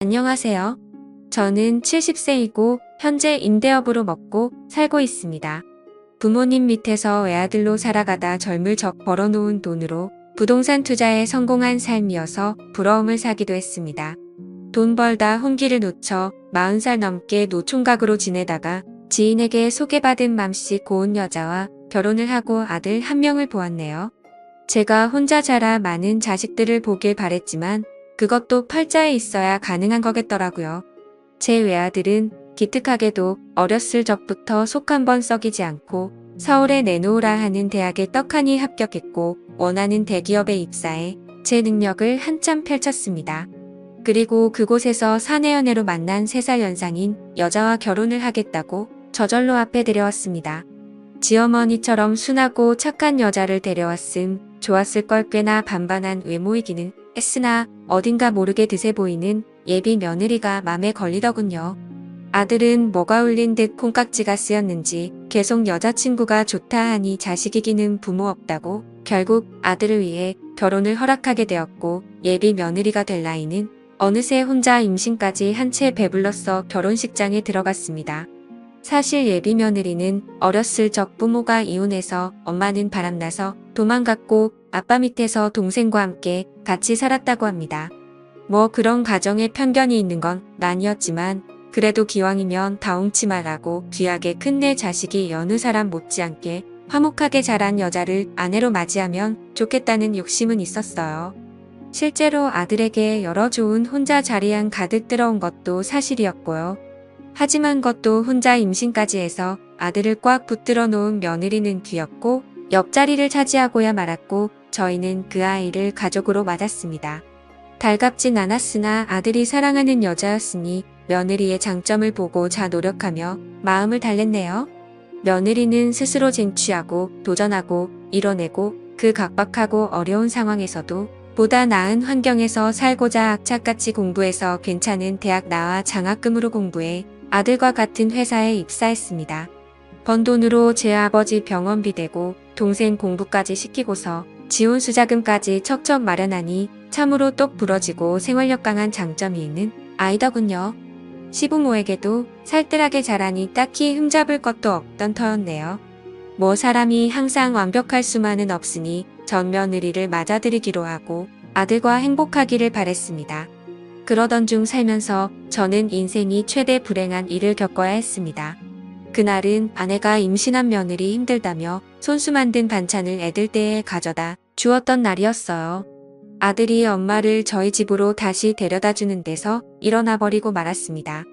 안녕하세요. 저는 70세이고 현재 임대업으로 먹고 살고 있습니다. 부모님 밑에서 외아들로 살아가다 젊을 적 벌어놓은 돈으로 부동산 투자에 성공한 삶이어서 부러움을 사기도 했습니다. 돈 벌다 혼기를 놓쳐 40살 넘게 노총각으로 지내다가 지인에게 소개받은 맘씨 고운 여자와 결혼을 하고 아들 한 명을 보았네요. 제가 혼자 자라 많은 자식들을 보길 바랬지만 그것도 팔자에 있어야 가능한 거겠더라고요. 제 외아들은 기특하게도 어렸을 적부터 속 한번 썩이지 않고 서울에 내놓으라 하는 대학에 떡하니 합격했고 원하는 대기업에 입사해 제 능력을 한참 펼쳤습니다. 그리고 그곳에서 사내연애로 만난 3살 연상인 여자와 결혼을 하겠다고 저절로 앞에 데려왔습니다. 지어머니처럼 순하고 착한 여자를 데려왔음 좋았을 걸 꽤나 반반한 외모이기는 했으나 어딘가 모르게 드세 보이는 예비 며느리가 맘에 걸리더군요. 아들은 뭐가 울린 듯 콩깍지가 쓰였는지 계속 여자친구가 좋다 하니 자식이기는 부모 없다고 결국 아들을 위해 결혼을 허락하게 되었고 예비 며느리가 될 나이는 어느새 혼자 임신까지 한 채 배불렀어 결혼식장에 들어갔습니다. 사실 예비 며느리는 어렸을 적 부모가 이혼해서 엄마는 바람나서 도망갔고 아빠 밑에서 동생과 함께 같이 살았다고 합니다. 뭐 그런 가정에 편견이 있는 건 아니었지만 그래도 기왕이면 다홍치 말라고 귀하게 큰 내 자식이 여느 사람 못지않게 화목하게 자란 여자를 아내로 맞이하면 좋겠다는 욕심은 있었어요. 실제로 아들에게 여러 좋은 혼자 자리한 가득 들어온 것도 사실이었고요. 하지만 그것도 혼자 임신까지 해서 아들을 꽉 붙들어 놓은 며느리는 귀엽고 옆자리를 차지하고야 말았고 저희는 그 아이를 가족으로 맞았습니다. 달갑진 않았으나 아들이 사랑하는 여자였으니 며느리의 장점을 보고자 노력하며 마음을 달랬네요. 며느리는 스스로 쟁취하고 도전하고 이뤄내고 그 각박하고 어려운 상황에서도 보다 나은 환경에서 살고자 악착같이 공부해서 괜찮은 대학 나와 장학금으로 공부해 아들과 같은 회사에 입사했습니다. 번 돈으로 제 아버지 병원비 대고 동생 공부까지 시키고서 지원수자금까지 척척 마련하니 참으로 똑 부러지고 생활력 강한 장점이 있는 아이더군요. 시부모에게도 살뜰하게 자라니 딱히 흠잡을 것도 없던 터였네요. 뭐 사람이 항상 완벽할 수만은 없으니 전 며느리를 맞아들이기로 하고 아들과 행복하기를 바랬습니다. 그러던 중 살면서 저는 인생이 최대 불행한 일을 겪어야 했습니다. 그날은 아내가 임신한 며느리 힘들다며 손수 만든 반찬을 애들 떼에 가져다 주었던 날이었어요. 아들이 엄마를 저희 집으로 다시 데려다 주는 데서 일어나 버리고 말았습니다.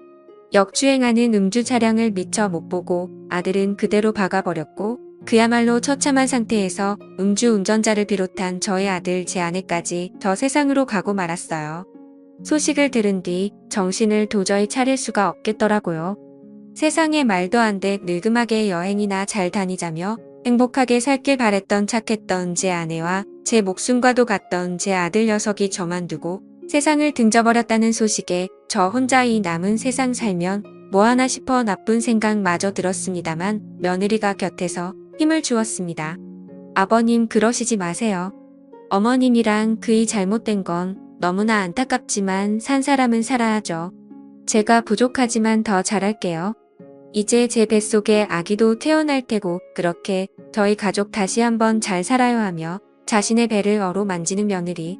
역주행하는 음주 차량을 미처 못 보고 아들은 그대로 박아버렸고 그야말로 처참한 상태에서 음주 운전자를 비롯한 저의 아들 제 아내까지 저 세상으로 가고 말았어요. 소식을 들은 뒤 정신을 도저히 차릴 수가 없겠더라고요. 세상에 말도 안 돼 늙음하게 여행이나 잘 다니자며 행복하게 살길 바랬던 착했던 제 아내와 제 목숨과도 같던 제 아들 녀석이 저만 두고 세상을 등져버렸다는 소식에 저 혼자 이 남은 세상 살면 뭐하나 싶어 나쁜 생각마저 들었습니다만 며느리가 곁에서 힘을 주었습니다. 아버님 그러시지 마세요. 어머님이랑 그이 잘못된 건 너무나 안타깝지만 산 사람은 살아야죠. 제가 부족하지만 더 잘할게요. 이제 제 뱃속에 아기도 태어날 테고 그렇게 저희 가족 다시 한번 잘 살아요 하며 자신의 배를 어루만지는 며느리.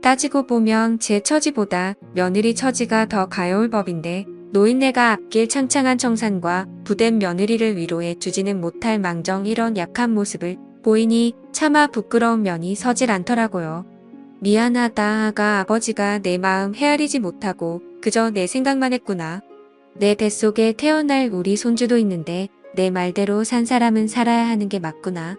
따지고 보면 제 처지보다 며느리 처지가 더 가여울 법인데 노인네가 앞길 창창한 청산과 부된 며느리를 위로해 주지는 못할 망정 이런 약한 모습을 보이니 차마 부끄러운 면이 서질 않더라고요. 미안하다가 아버지가 내 마음 헤아리지 못하고 그저 내 생각만 했구나. 내 뱃속에 태어날 우리 손주도 있는데 내 말대로 산 사람은 살아야 하는 게 맞구나.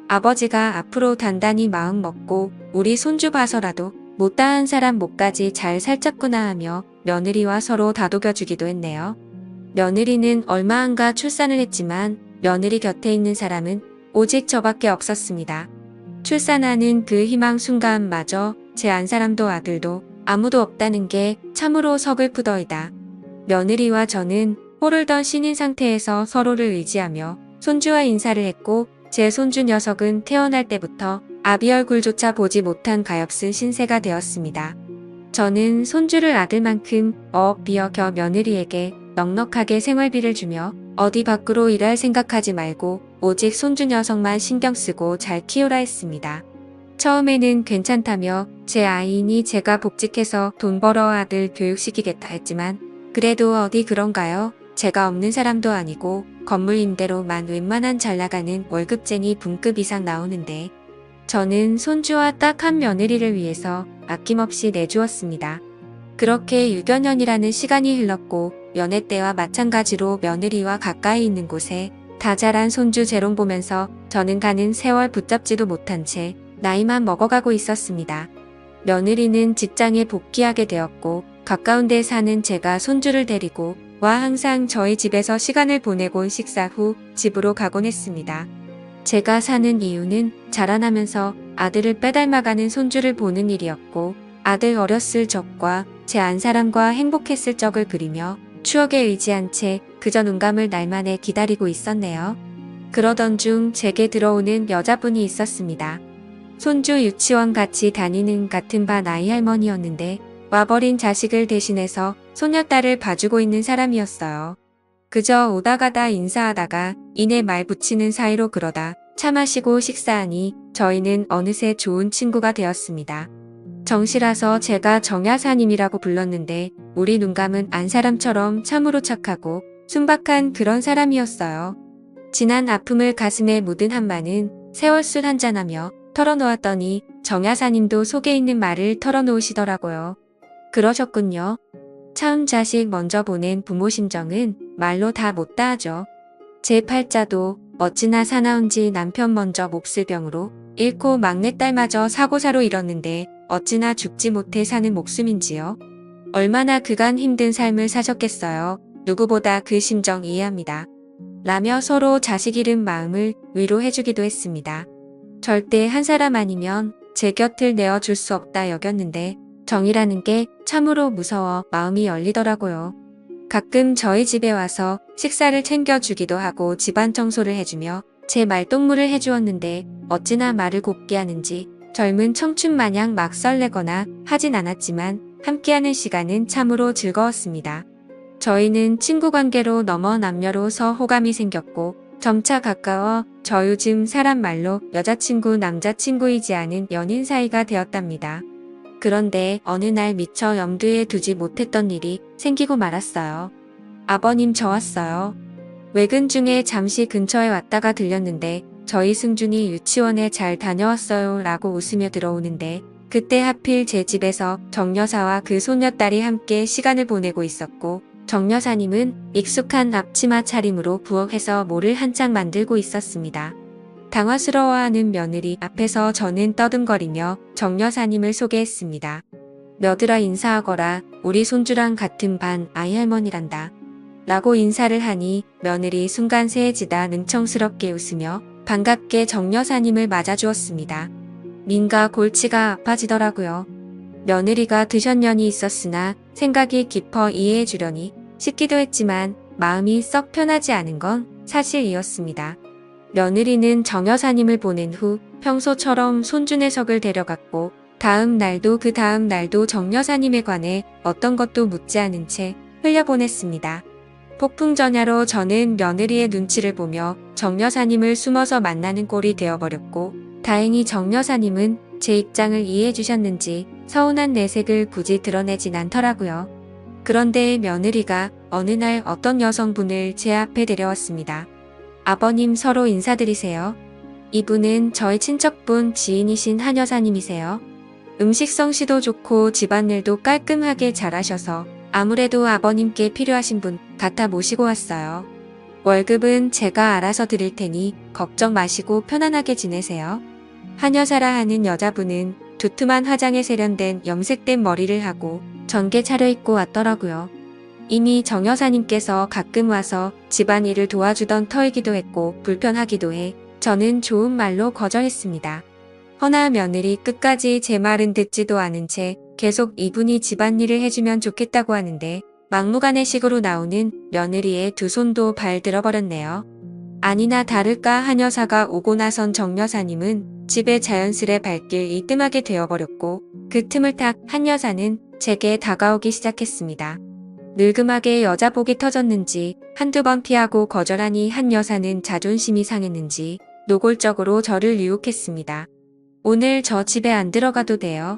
아버지가 앞으로 단단히 마음 먹고 우리 손주 봐서라도 못다한 사람 목까지 잘 살쪘구나 하며 며느리와 서로 다독여주기도 했네요. 며느리는 얼마 안가 출산을 했지만 며느리 곁에 있는 사람은 오직 저밖에 없었습니다. 출산하는 그 희망 순간마저 제 안사람도 아들도 아무도 없다는 게 참으로 서글프더이다. 며느리와 저는 호를던 신인 상태에서 서로를 의지하며 손주와 인사를 했고 제 손주 녀석은 태어날 때부터 아비 얼굴조차 보지 못한 가엾은 신세가 되었습니다. 저는 손주를 아들만큼 비어겨 며느리에게 넉넉하게 생활비를 주며 어디 밖으로 일할 생각하지 말고 오직 손주 녀석만 신경 쓰고 잘 키우라 했습니다. 처음에는 괜찮다며 제 아이니 제가 복직해서 돈 벌어 아들 교육시키겠다 했지만 그래도 어디 그런가요? 제가 없는 사람도 아니고 건물 임대로만 웬만한 잘 나가는 월급쟁이 분급 이상 나오는데 저는 손주와 딱 한 며느리를 위해서 아낌없이 내주었습니다. 그렇게 6여 년이라는 시간이 흘렀고 연애 때와 마찬가지로 며느리와 가까이 있는 곳에 다 자란 손주 재롱 보면서 저는 가는 세월 붙잡지도 못한 채 나이만 먹어가고 있었습니다. 며느리는 직장에 복귀하게 되었고 가까운 데 사는 제가 손주를 데리고 와 항상 저희 집에서 시간을 보내곤 식사 후 집으로 가곤 했습니다. 제가 사는 이유는 자라나면서 아들을 빼닮아가는 손주를 보는 일이었고 아들 어렸을 적과 제 안사람과 행복했을 적을 그리며 추억에 의지한 채 그저 눈 감을 날만에 기다리고 있었네요. 그러던 중 제게 들어오는 여자분이 있었습니다. 손주 유치원 같이 다니는 같은 반 아이 할머니였는데 와버린 자식을 대신해서 소녀딸을 봐주고 있는 사람이었어요. 그저 오다 가다 인사하다가 이내 말 붙이는 사이로 그러다 차 마시고 식사하니 저희는 어느새 좋은 친구가 되었습니다. 정시라서 제가 정야사님이라고 불렀는데 우리 눈감은 안사람처럼 참으로 착하고 순박한 그런 사람이었어요. 지난 아픔을 가슴에 묻은 한마는 세월술 한잔하며 털어놓았더니 정야사님도 속에 있는 말을 털어놓으시더라고요. 그러셨군요. 처음 자식 먼저 보낸 부모 심정은 말로 다 못다 하죠. 제 팔자도 어찌나 사나운지 남편 먼저 몹쓸 병으로 잃고 막내딸마저 사고사로 잃었는데 어찌나 죽지 못해 사는 목숨인지요. 얼마나 그간 힘든 삶을 사셨겠어요. 누구보다 그 심정 이해합니다. 라며 서로 자식 잃은 마음을 위로해주기도 했습니다. 절대 한 사람 아니면 제 곁을 내어줄 수 없다 여겼는데 정이라는 게 참으로 무서워 마음이 열리더라고요. 가끔 저희 집에 와서 식사를 챙겨주기도 하고 집안 청소를 해주며 제 말동무를 해주었는데 어찌나 말을 곱게 하는지 젊은 청춘 마냥 막 설레거나 하진 않았지만 함께하는 시간은 참으로 즐거웠습니다. 저희는 친구 관계로 넘어 남녀로서 호감이 생겼고 점차 가까워 저 요즘 사람 말로 여자친구 남자친구이지 않은 연인 사이가 되었답니다. 그런데 어느 날 미처 염두에 두지 못했던 일이 생기고 말았어요. 아버님 저 왔어요. 외근 중에 잠시 근처에 왔다가 들렸는데 저희 승준이 유치원에 잘 다녀왔어요 라고 웃으며 들어오는데 그때 하필 제 집에서 정여사와 그 소녀딸이 함께 시간을 보내고 있었고 정여사님은 익숙한 앞치마 차림으로 부엌에서 뭐를 한창 만들고 있었습니다. 당황스러워하는 며느리 앞에서 저는 떠듬거리며 정여사님을 소개했습니다. 며느라 인사하거라 우리 손주랑 같은 반 아이 할머니란다. 라고 인사를 하니 며느리 순간 새해지다 능청스럽게 웃으며 반갑게 정여사님을 맞아주었습니다. 민가 골치가 아파지더라고요. 며느리가 드셨년이 있었으나 생각이 깊어 이해해 주려니 싶기도 했지만 마음이 썩 편하지 않은 건 사실이었습니다. 며느리는 정여사님을 보낸 후 평소처럼 손주 녀석을 데려갔고 다음 날도 그 다음 날도 정여사님에 관해 어떤 것도 묻지 않은 채 흘려보냈습니다. 폭풍전야로 저는 며느리의 눈치를 보며 정여사님을 숨어서 만나는 꼴이 되어버렸고 다행히 정여사님은 제 입장을 이해해 주셨는지 서운한 내색을 굳이 드러내진 않더라고요. 그런데 며느리가 어느 날 어떤 여성분을 제 앞에 데려왔습니다. 아버님 서로 인사드리세요. 이분은 저희 친척분 지인이신 한 여사님이세요. 음식 솜씨도 좋고 집안일도 깔끔하게 잘하셔서 아무래도 아버님께 필요하신 분 같아 모시고 왔어요. 월급은 제가 알아서 드릴 테니 걱정 마시고 편안하게 지내세요. 한 여사라 하는 여자분은 두툼한 화장에 세련된 염색된 머리를 하고 정게 차려입고 왔더라고요. 이미 정 여사님께서 가끔 와서 집안일을 도와주던 터이기도 했고 불편하기도 해 저는 좋은 말로 거절했습니다. 허나 며느리 끝까지 제 말은 듣지도 않은 채 계속 이분이 집안일을 해주면 좋겠다고 하는데 막무가내식으로 나오는 며느리의 두 손도 발 들어버렸네요. 아니나 다를까 한 여사가 오고 나선 정 여사님은 집에 자연스레 발길 이뜸하게 되어버렸고 그 틈을 탁 한 여사는 제게 다가오기 시작했습니다. 늙음하게 여자복이 터졌는지 한두 번 피하고 거절하니 한 여사는 자존심이 상했는지 노골적으로 저를 유혹했습니다. 오늘 저 집에 안 들어가도 돼요.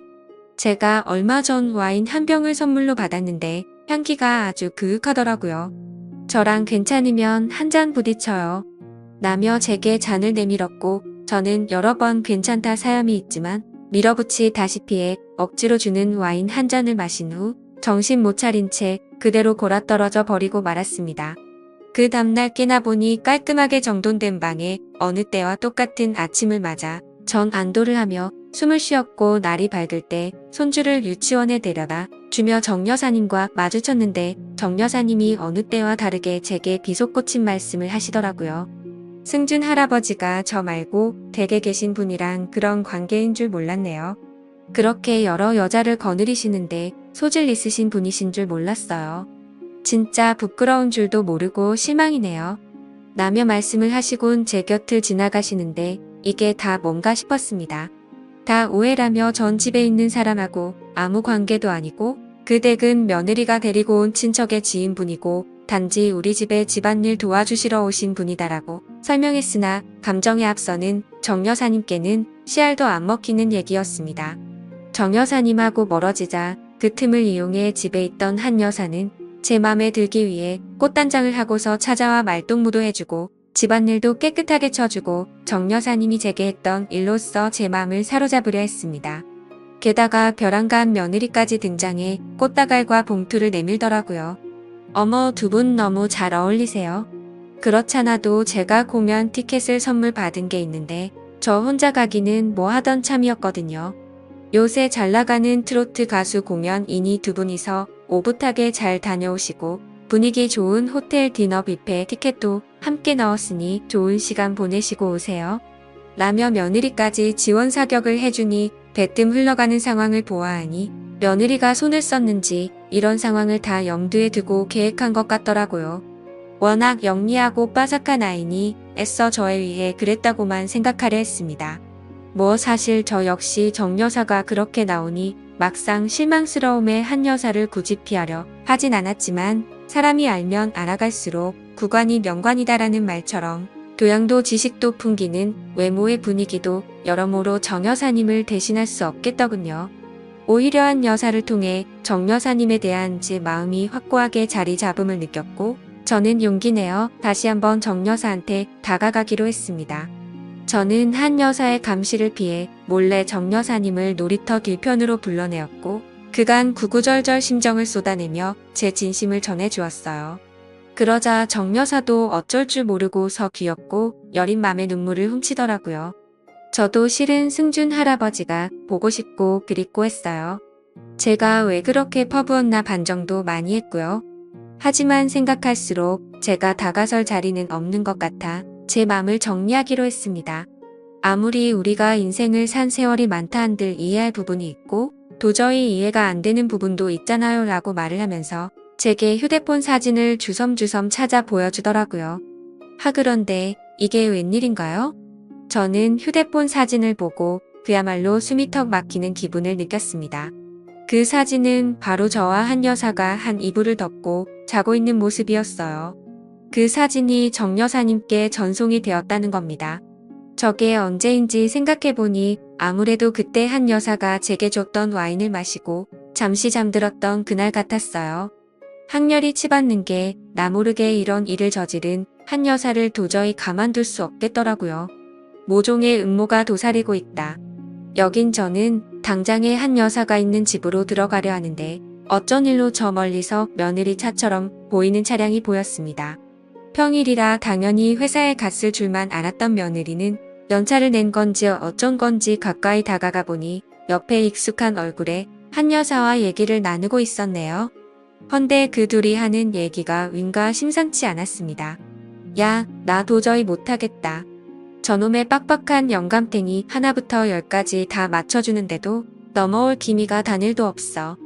제가 얼마 전 와인 한 병을 선물로 받았는데 향기가 아주 그윽하더라고요. 저랑 괜찮으면 한 잔 부딪혀요. 라며 제게 잔을 내밀었고 저는 여러 번 괜찮다 사염이 있지만 밀어붙이다시피 억지로 주는 와인 한 잔을 마신 후 정신 못 차린 채 그대로 골아떨어져 버리고 말았습니다. 그 다음날 깨나 보니 깔끔하게 정돈된 방에 어느 때와 똑같은 아침을 맞아 전 안도를 하며 숨을 쉬었고 날이 밝을 때 손주를 유치원에 데려다 주며 정 여사님과 마주쳤는데 정 여사님이 어느 때와 다르게 제게 비속고침 말씀을 하시더라고요. 승준 할아버지가 저 말고 댁에 계신 분이랑 그런 관계인 줄 몰랐네요. 그렇게 여러 여자를 거느리시는데 소질 있으신 분이신 줄 몰랐어요. 진짜 부끄러운 줄도 모르고 실망이네요. 라며 말씀을 하시곤 제 곁을 지나가시는데 이게 다 뭔가 싶었습니다. 다 오해라며 전 집에 있는 사람하고 아무 관계도 아니고 그 댁은 며느리가 데리고 온 친척의 지인분이고 단지 우리 집에 집안일 도와주시러 오신 분이다라고 설명했으나 감정에 앞서는 정 여사님께는 씨알도 안 먹히는 얘기였습니다. 정 여사님하고 멀어지자 그 틈을 이용해 집에 있던 한 여사는 제 맘에 들기 위해 꽃단장을 하고서 찾아와 말동무도 해주고 집안일도 깨끗하게 쳐주고 정 여사님이 제게 했던 일로써 제 마음을 사로잡으려 했습니다. 게다가 벼랑간 며느리까지 등장해 꽃다갈과 봉투를 내밀더라고요. 어머, 두 분 너무 잘 어울리세요. 그렇잖아도 제가 공연 티켓을 선물 받은 게 있는데 저 혼자 가기는 뭐 하던 참이었거든요. 요새 잘 나가는 트로트 가수 공연이니 두 분이서 오붓하게 잘 다녀오시고 분위기 좋은 호텔 디너 뷔페 티켓도 함께 넣었으니 좋은 시간 보내시고 오세요. 라며 며느리까지 지원 사격을 해주니 배뜸 흘러가는 상황을 보아하니 며느리가 손을 썼는지 이런 상황을 다 염두에 두고 계획한 것 같더라고요. 워낙 영리하고 빠삭한 아이니 애써 저에 의해 그랬다고만 생각하려 했습니다. 뭐 사실 저 역시 정 여사가 그렇게 나오니 막상 실망스러움에 한 여사를 굳이 피하려 하진 않았지만 사람이 알면 알아갈수록 구관이 명관이다라는 말처럼 교양도 지식도 풍기는 외모의 분위기도 여러모로 정 여사님을 대신할 수 없겠더군요. 오히려 한 여사를 통해 정 여사님에 대한 제 마음이 확고하게 자리 잡음을 느꼈고 저는 용기 내어 다시 한번 정 여사한테 다가가기로 했습니다. 저는 한 여사의 감시를 피해 몰래 정 여사님을 놀이터 길편으로 불러내었고 그간 구구절절 심정을 쏟아내며 제 진심을 전해주었어요. 그러자 정 여사도 어쩔 줄 모르고 서 귀엽고 여린 맘에 눈물을 훔치더라고요. 저도 실은 승준 할아버지가 보고 싶고 그립고 했어요. 제가 왜 그렇게 퍼부었나 반정도 많이 했고요. 하지만 생각할수록 제가 다가설 자리는 없는 것 같아 제 맘을 정리하기로 했습니다. 아무리 우리가 인생을 산 세월이 많다 한들 이해할 부분이 있고 도저히 이해가 안 되는 부분도 있잖아요 라고 말을 하면서 제게 휴대폰 사진을 주섬주섬 찾아 보여주더라고요. 그런데 이게 웬일인가요? 저는 휴대폰 사진을 보고 그야말로 숨이 턱 막히는 기분을 느꼈습니다. 그 사진은 바로 저와 한 여사가 한 이불을 덮고 자고 있는 모습이었어요. 그 사진이 정 여사님께 전송이 되었다는 겁니다. 저게 언제인지 생각해보니 아무래도 그때 한 여사가 제게 줬던 와인을 마시고 잠시 잠들었던 그날 같았어요. 학렬이 치받는 게 나 모르게 이런 일을 저지른 한 여사를 도저히 가만둘 수 없겠더라고요. 모종의 음모가 도사리고 있다. 여긴 저는 당장에 한 여사가 있는 집으로 들어가려 하는데 어쩐 일로 저 멀리서 며느리 차처럼 보이는 차량이 보였습니다. 평일이라 당연히 회사에 갔을 줄만 알았던 며느리는 연차를 낸 건지 어쩐 건지 가까이 다가가 보니 옆에 익숙한 얼굴에 한 여사와 얘기를 나누고 있었네요. 헌데 그 둘이 하는 얘기가 윈가 심상치 않았습니다. 야, 나 도저히 못하겠다. 저놈의 빡빡한 영감탱이 하나부터 열까지 다 맞춰주는데도 넘어올 기미가 단일도 없어.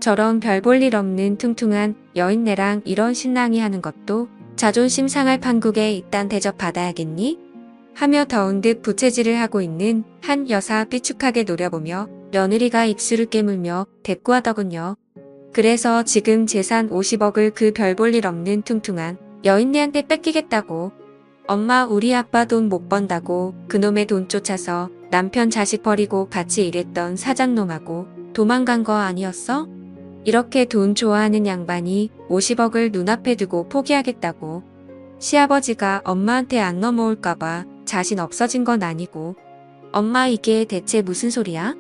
저런 별 볼 일 없는 퉁퉁한 여인네랑 이런 신랑이 하는 것도 자존심 상할 판국에 이딴 대접 받아야겠니? 하며 더운 듯 부채질을 하고 있는 한 여사 삐축하게 노려보며 며느리가 입술을 깨물며 대꾸하더군요. 그래서 지금 재산 50억을 그 별 볼 일 없는 퉁퉁한 여인네한테 뺏기겠다고. 엄마 우리 아빠 돈 못 번다고 그놈의 돈 쫓아서 남편 자식 버리고 같이 일했던 사장놈하고 도망간 거 아니었어? 이렇게 돈 좋아하는 양반이 50억을 눈앞에 두고 포기하겠다고. 시아버지가 엄마한테 안 넘어올까봐 자신 없어진 건 아니고. 엄마 이게 대체 무슨 소리야?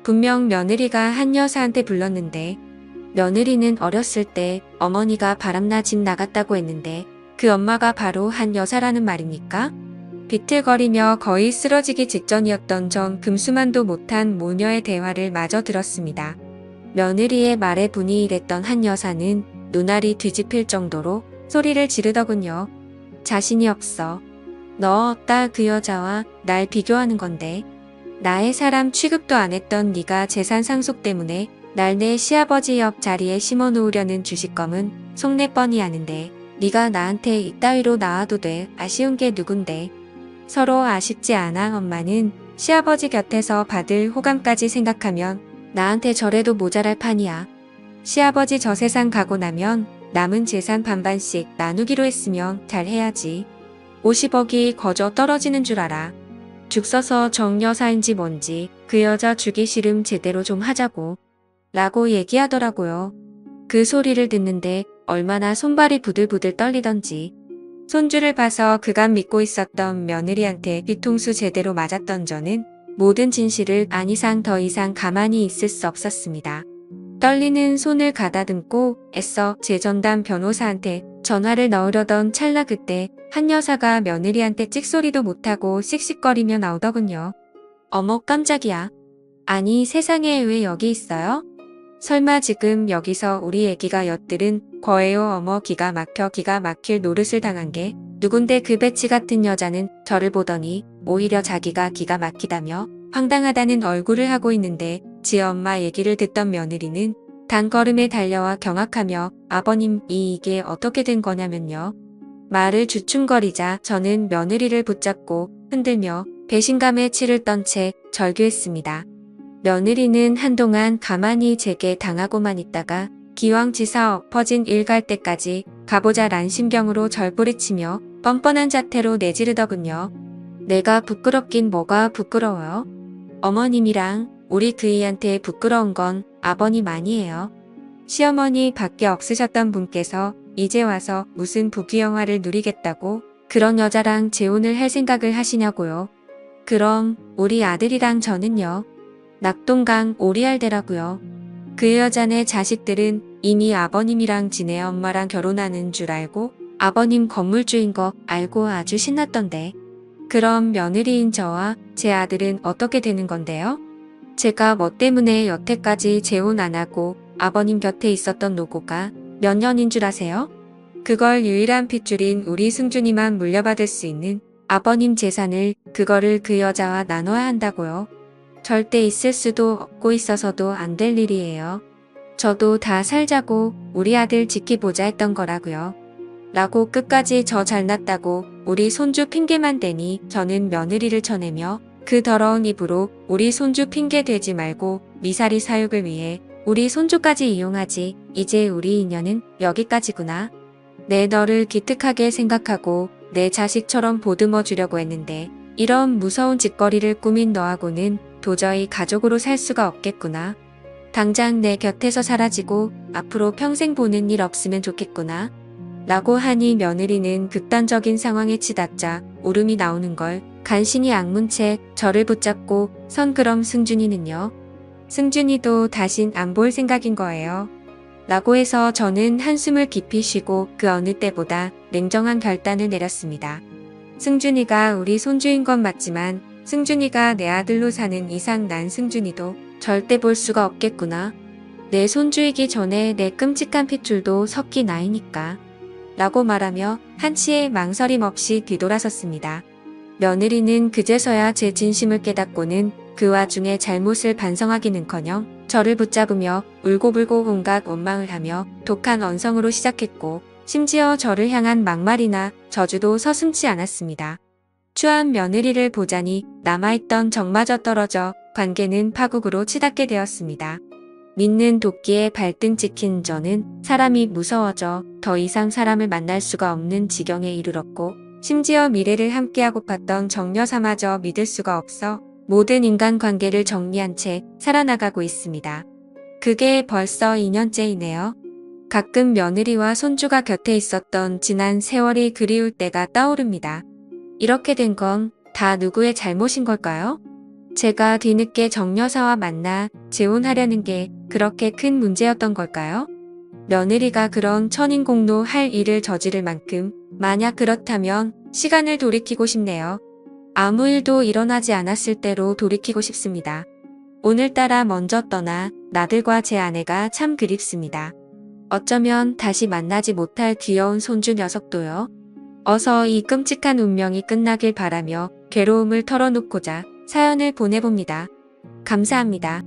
분명 며느리가 한 여사한테 불렀는데 며느리는 어렸을 때 어머니가 바람나 집 나갔다고 했는데 그 엄마가 바로 한 여사라는 말입니까? 비틀거리며 거의 쓰러지기 직전이었던 전 금수만도 못한 모녀의 대화를 마저 들었습니다. 며느리의 말에 분이일했던 한 여사는 눈알이 뒤집힐 정도로 소리를 지르더군요. 자신이 없어. 너 따 그 여자와 날 비교하는 건데. 나의 사람 취급도 안 했던 네가 재산 상속 때문에 날 내 시아버지 옆 자리에 심어놓으려는 주식검은 속내 뻔히 아는데 네가 나한테 이따위로 나와도 돼. 아쉬운 게 누군데. 서로 아쉽지 않아. 엄마는 시아버지 곁에서 받을 호감까지 생각하면 나한테 저래도 모자랄 판이야. 시아버지 저 세상 가고 나면 남은 재산 반반씩 나누기로 했으면 잘 해야지. 50억이 거저 떨어지는 줄 알아. 죽 써서 정여사인지 뭔지 그 여자 주기 싫음 제대로 좀 하자고. 라고 얘기하더라고요. 그 소리를 듣는데 얼마나 손발이 부들부들 떨리던지. 손주를 봐서 그간 믿고 있었던 며느리한테 뒤통수 제대로 맞았던 저는 모든 진실을 안 이상 더 이상 가만히 있을 수 없었습니다. 떨리는 손을 가다듬고 애써 제 전담 변호사한테 전화를 넣으려던 찰나 그때 한 여사가 며느리한테 찍소리도 못하고 씩씩거리며 나오더군요. 어머 깜짝이야. 아니 세상에 왜 여기 있어요? 설마 지금 여기서 우리 애기가 엿들은 거예요. 어머 기가 막힐 노릇을 당한 게 누군데 그 배치 같은 여자는 저를 보더니 오히려 자기가 기가 막히다며 황당하다는 얼굴을 하고 있는데 지 엄마 얘기를 듣던 며느리는 단걸음에 달려와 경악하며 아버님 이게 어떻게 된 거냐면요. 말을 주춤거리자 저는 며느리를 붙잡고 흔들며 배신감에 치를 떤 채 절규했습니다. 며느리는 한동안 가만히 제게 당하고만 있다가 기왕지사 엎어진 일 갈 때까지 가보자란 심경으로 절 뿌리치며 뻔뻔한 자태로 내지르더군요. 내가 부끄럽긴 뭐가 부끄러워요? 어머님이랑 우리 그이한테 부끄러운 건 아버님 아니에요. 시어머니 밖에 없으셨던 분께서 이제 와서 무슨 부귀영화를 누리겠다고 그런 여자랑 재혼을 할 생각을 하시냐고요. 그럼 우리 아들이랑 저는요. 낙동강 오리알대라고요. 그 여자네 자식들은 이미 아버님이랑 지네 엄마랑 결혼하는 줄 알고 아버님 건물주인 거 알고 아주 신났던데. 그럼 며느리인 저와 제 아들은 어떻게 되는 건데요? 제가 뭐 때문에 여태까지 재혼 안 하고 아버님 곁에 있었던 노고가 몇 년인 줄 아세요? 그걸 유일한 핏줄인 우리 승준이만 물려받을 수 있는 아버님 재산을 그거를 그 여자와 나눠야 한다고요. 절대 있을 수도 없고 있어서도 안 될 일이에요. 저도 다 살자고 우리 아들 지키보자 했던 거라고요. 라고 끝까지 저 잘났다고 우리 손주 핑계만 대니 저는 며느리를 쳐내며 그 더러운 입으로 우리 손주 핑계 대지 말고 미사리 사육을 위해 우리 손주까지 이용하지. 이제 우리 인연은 여기까지구나. 내 너를 기특하게 생각하고 내 자식처럼 보듬어 주려고 했는데 이런 무서운 짓거리를 꾸민 너하고는 도저히 가족으로 살 수가 없겠구나. 당장 내 곁에서 사라지고 앞으로 평생 보는 일 없으면 좋겠구나. 라고 하니 며느리는 극단적인 상황에 치닫자 울음이 나오는 걸 간신히 악문 채 저를 붙잡고 선 그럼 승준이는요? 승준이도 다신 안 볼 생각인 거예요. 라고 해서 저는 한숨을 깊이 쉬고 그 어느 때보다 냉정한 결단을 내렸습니다. 승준이가 우리 손주인 건 맞지만 승준이가 내 아들로 사는 이상 난 승준이도 절대 볼 수가 없겠구나. 내 손주이기 전에 내 끔찍한 핏줄도 섞이 나이니까. 라고 말하며 한치의 망설임 없이 뒤돌아섰습니다. 며느리는 그제서야 제 진심을 깨닫고는 그 와중에 잘못을 반성하기는커녕 저를 붙잡으며 울고불고 온갖 원망을 하며 독한 언성으로 시작했고 심지어 저를 향한 막말이나 저주도 서슴지 않았습니다. 추한 며느리를 보자니 남아있던 정마저 떨어져 관계는 파국으로 치닫게 되었습니다. 믿는 도끼에 발등 찍힌 저는 사람이 무서워져 더 이상 사람을 만날 수가 없는 지경에 이르렀고, 심지어 미래를 함께하고 봤던 정여사마저 믿을 수가 없어 모든 인간관계를 정리한 채 살아나가고 있습니다. 그게 벌써 2년째이네요. 가끔 며느리와 손주가 곁에 있었던 지난 세월이 그리울 때가 떠오릅니다. 이렇게 된 건 다 누구의 잘못인 걸까요? 제가 뒤늦게 정여사와 만나 재혼하려는 게 그렇게 큰 문제였던 걸까요? 며느리가 그런 천인공노 할 일을 저지를 만큼 만약 그렇다면 시간을 돌이키고 싶네요. 아무 일도 일어나지 않았을 때로 돌이키고 싶습니다. 오늘따라 먼저 떠나 나들과 제 아내가 참 그립습니다. 어쩌면 다시 만나지 못할 귀여운 손주 녀석도요. 어서 이 끔찍한 운명이 끝나길 바라며 괴로움을 털어놓고자 사연을 보내봅니다. 감사합니다.